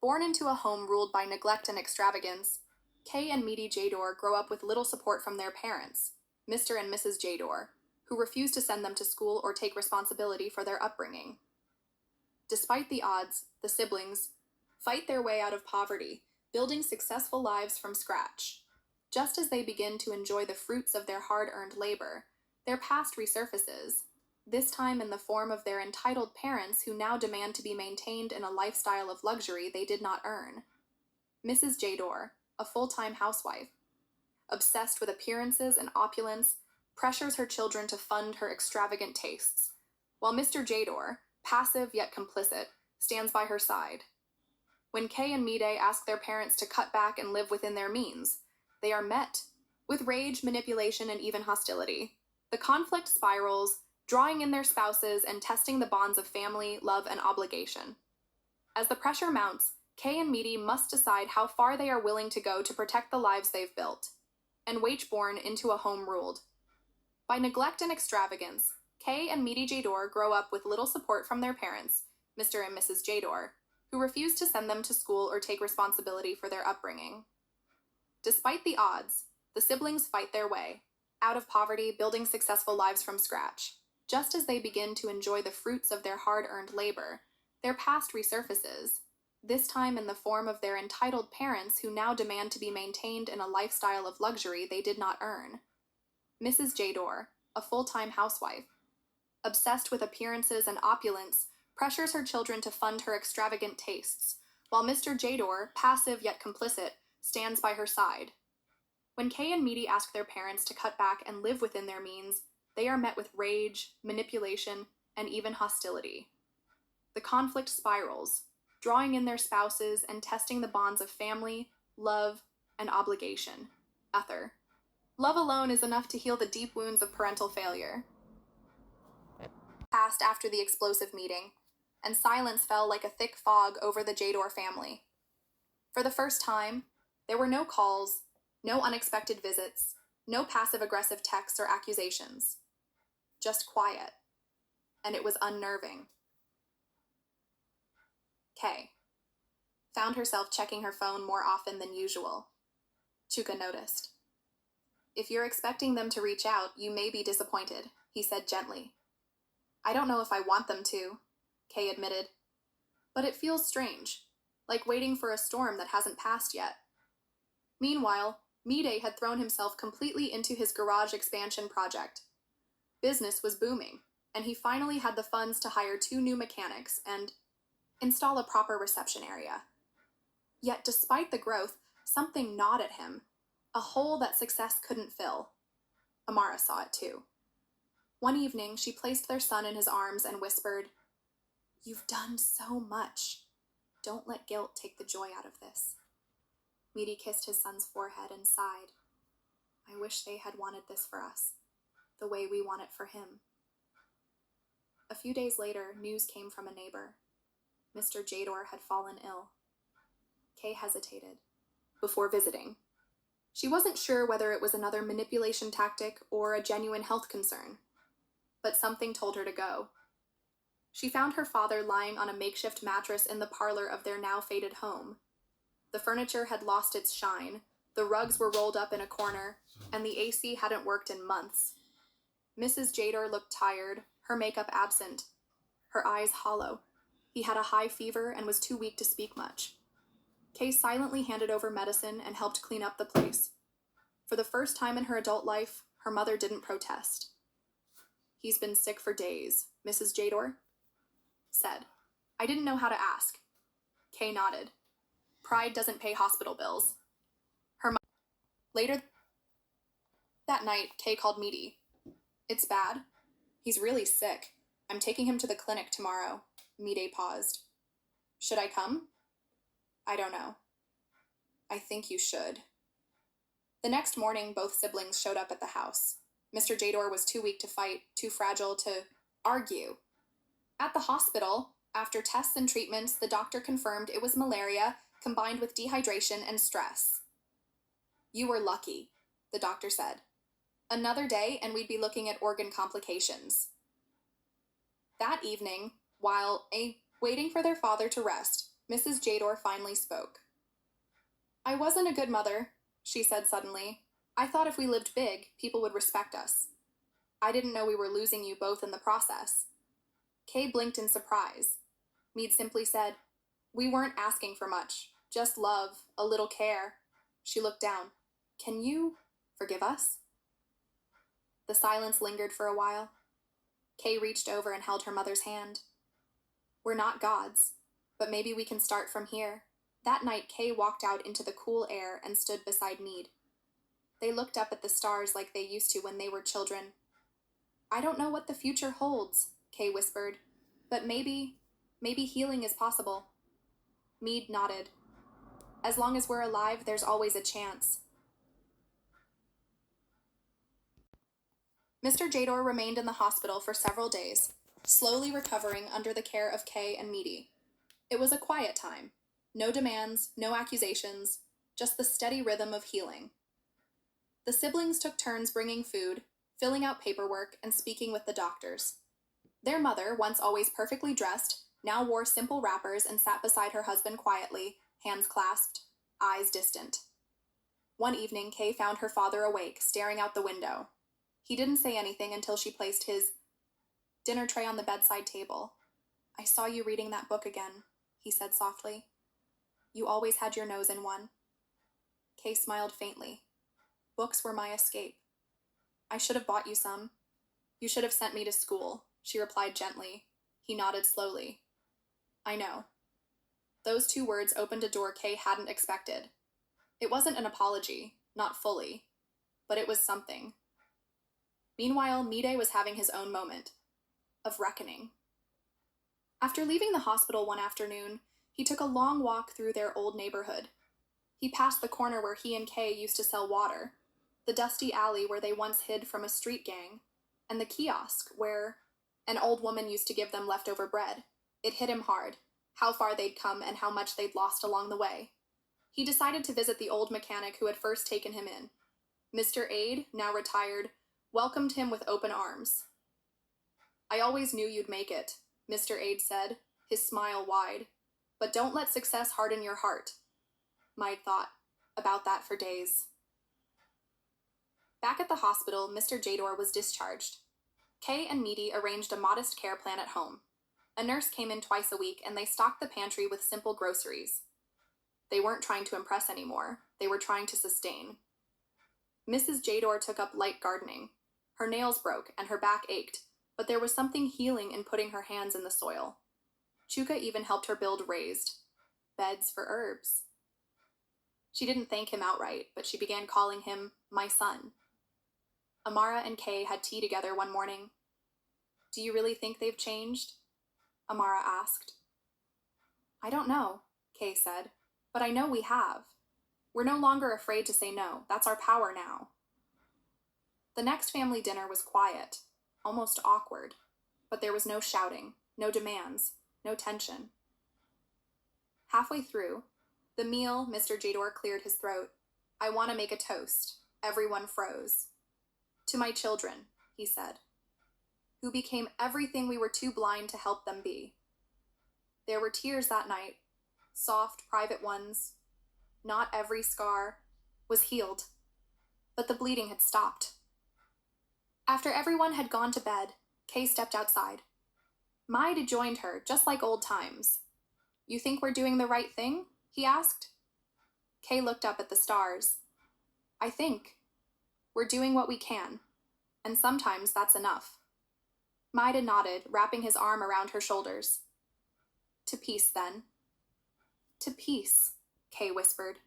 Born into a home ruled by neglect and extravagance, Kay and Mide Jador grow up with little support from their parents, Mr. and Mrs. Jador, who refuse to send them to school or take responsibility for their upbringing. Despite the odds, the siblings fight their way out of poverty, building successful lives from scratch. Just as they begin to enjoy the fruits of their hard-earned labor, their past resurfaces, this time in the form of their entitled parents who now demand to be maintained in a lifestyle of luxury they did not earn. Mrs. Jador, a full-time housewife, obsessed with appearances and opulence, pressures her children to fund her extravagant tastes, while Mr. Jador, passive yet complicit, stands by her side. When Kay and Mide ask their parents to cut back and live within their means, they are met with rage, manipulation, and even hostility. The conflict spirals, drawing in their spouses and testing the bonds of family, love, and obligation. As the pressure mounts, Kay and Mide must decide how far they are willing to go to protect the lives they've built, and wage-born into a home ruled by neglect and extravagance. Kay and Mide Jador grow up with little support from their parents, Mr. and Mrs. Jador, who refuse to send them to school or take responsibility for their upbringing. Despite the odds, the siblings fight their way out of poverty, building successful lives from scratch. Just as they begin to enjoy the fruits of their hard-earned labor, their past resurfaces, this time in the form of their entitled parents who now demand to be maintained in a lifestyle of luxury they did not earn. Mrs. Jador, a full-time housewife, obsessed with appearances and opulence, pressures her children to fund her extravagant tastes, while Mr. Jador, passive yet complicit, stands by her side. When Kay and Mide ask their parents to cut back and live within their means, they are met with rage, manipulation, and even hostility. The conflict spirals, drawing in their spouses and testing the bonds of family, love, and obligation. Ether. Love alone is enough to heal the deep wounds of parental failure. Passed after the explosive meeting, and silence fell like a thick fog over the Jador family. For the first time, there were no calls, no unexpected visits, no passive-aggressive texts or accusations. Just quiet, and it was unnerving. Kay found herself checking her phone more often than usual. Chuka noticed. "If you're expecting them to reach out, you may be disappointed," he said gently. "I don't know if I want them to," Kay admitted. "But it feels strange, like waiting for a storm that hasn't passed yet." Meanwhile, Mide had thrown himself completely into his garage expansion project. Business was booming, and he finally had the funds to hire 2 new mechanics and install a proper reception area. Yet despite the growth, something gnawed at him, a hole that success couldn't fill. Amara saw it too. One evening, she placed their son in his arms and whispered, "You've done so much. Don't let guilt take the joy out of this." Mide kissed his son's forehead and sighed. "I wish they had wanted this for us, the way we want it for him." A few days later, news came from a neighbor. Mr. Jador had fallen ill. Kay hesitated before visiting. She wasn't sure whether it was another manipulation tactic or a genuine health concern, but something told her to go. She found her father lying on a makeshift mattress in the parlor of their now faded home. The furniture had lost its shine, the rugs were rolled up in a corner, and the AC hadn't worked in months. Mrs. Jador looked tired, her makeup absent, her eyes hollow. He had a high fever and was too weak to speak much. Kay silently handed over medicine and helped clean up the place. For the first time in her adult life, her mother didn't protest. "He's been sick for days," Mrs. Jador said. "I didn't know how to ask." Kay nodded. Pride doesn't pay hospital bills. Later that night, Kay called Mide. "It's bad. He's really sick. I'm taking him to the clinic tomorrow." Mide paused. "Should I come?" "I don't know." "I think you should." The next morning, both siblings showed up at the house. Mr. Jador was too weak to fight, too fragile to argue. At the hospital, after tests and treatments, the doctor confirmed it was malaria combined with dehydration and stress. "You were lucky," the doctor said. "Another day and we'd be looking at organ complications." That evening, while waiting for their father to rest, Mrs. Jador finally spoke. "I wasn't a good mother," she said suddenly. "I thought if we lived big, people would respect us. I didn't know we were losing you both in the process." Kay blinked in surprise. Mide simply said, "We weren't asking for much. Just love, a little care." She looked down. "Can you forgive us?" The silence lingered for a while. Kay reached over and held her mother's hand. "We're not gods, but maybe we can start from here." That night, Kay walked out into the cool air and stood beside Mide. They looked up at the stars like they used to when they were children. "I don't know what the future holds," Kay whispered, "but maybe healing is possible." Mide nodded. "As long as we're alive, there's always a chance." Mr. Jador remained in the hospital for several days, slowly recovering under the care of Kay and Mide. It was a quiet time. No demands, no accusations, just the steady rhythm of healing. The siblings took turns bringing food, filling out paperwork, and speaking with the doctors. Their mother, once always perfectly dressed, now wore simple wrappers and sat beside her husband quietly, hands clasped, eyes distant. One evening, Kay found her father awake, staring out the window. He didn't say anything until she placed his dinner tray on the bedside table. "I saw you reading that book again," he said softly. "You always had your nose in one." Kay smiled faintly. "Books were my escape." "I should have bought you some. You should have sent me to school," she replied gently. He nodded slowly. "I know." Those two words opened a door Kay hadn't expected. It wasn't an apology, not fully, but it was something. Meanwhile, Mide was having his own moment of reckoning. After leaving the hospital one afternoon, he took a long walk through their old neighborhood. He passed the corner where he and Kay used to sell water, the dusty alley where they once hid from a street gang, and the kiosk where an old woman used to give them leftover bread. It hit him hard, how far they'd come and how much they'd lost along the way. He decided to visit the old mechanic who had first taken him in. Mr. Aide, now retired, welcomed him with open arms. "I always knew you'd make it," Mr. Aide said, his smile wide. "But don't let success harden your heart." Mide thought about that for days. Back at the hospital, Mr. Jador was discharged. Kay and Mide arranged a modest care plan at home. A nurse came in twice a week, and they stocked the pantry with simple groceries. They weren't trying to impress anymore. They were trying to sustain. Mrs. Jador took up light gardening. Her nails broke, and her back ached, but there was something healing in putting her hands in the soil. Chuka even helped her build raised beds for herbs. She didn't thank him outright, but she began calling him my son. Amara and Kay had tea together one morning. "Do you really think they've changed?" Amara asked. "I don't know," Kay said, "but I know we have. We're no longer afraid to say no. That's our power now." The next family dinner was quiet, almost awkward, but there was no shouting, no demands, no tension. Halfway through the meal, Mr. Jador cleared his throat. "I want to make a toast." Everyone froze. "To my children," he said, "who became everything we were too blind to help them be." There were tears that night, soft, private ones. Not every scar was healed, but the bleeding had stopped. After everyone had gone to bed, Kay stepped outside. Mide joined her, just like old times. "You think we're doing the right thing?" he asked. Kay looked up at the stars. "I think we're doing what we can, and sometimes that's enough." Mide nodded, wrapping his arm around her shoulders. "To peace, then." "To peace," Kay whispered.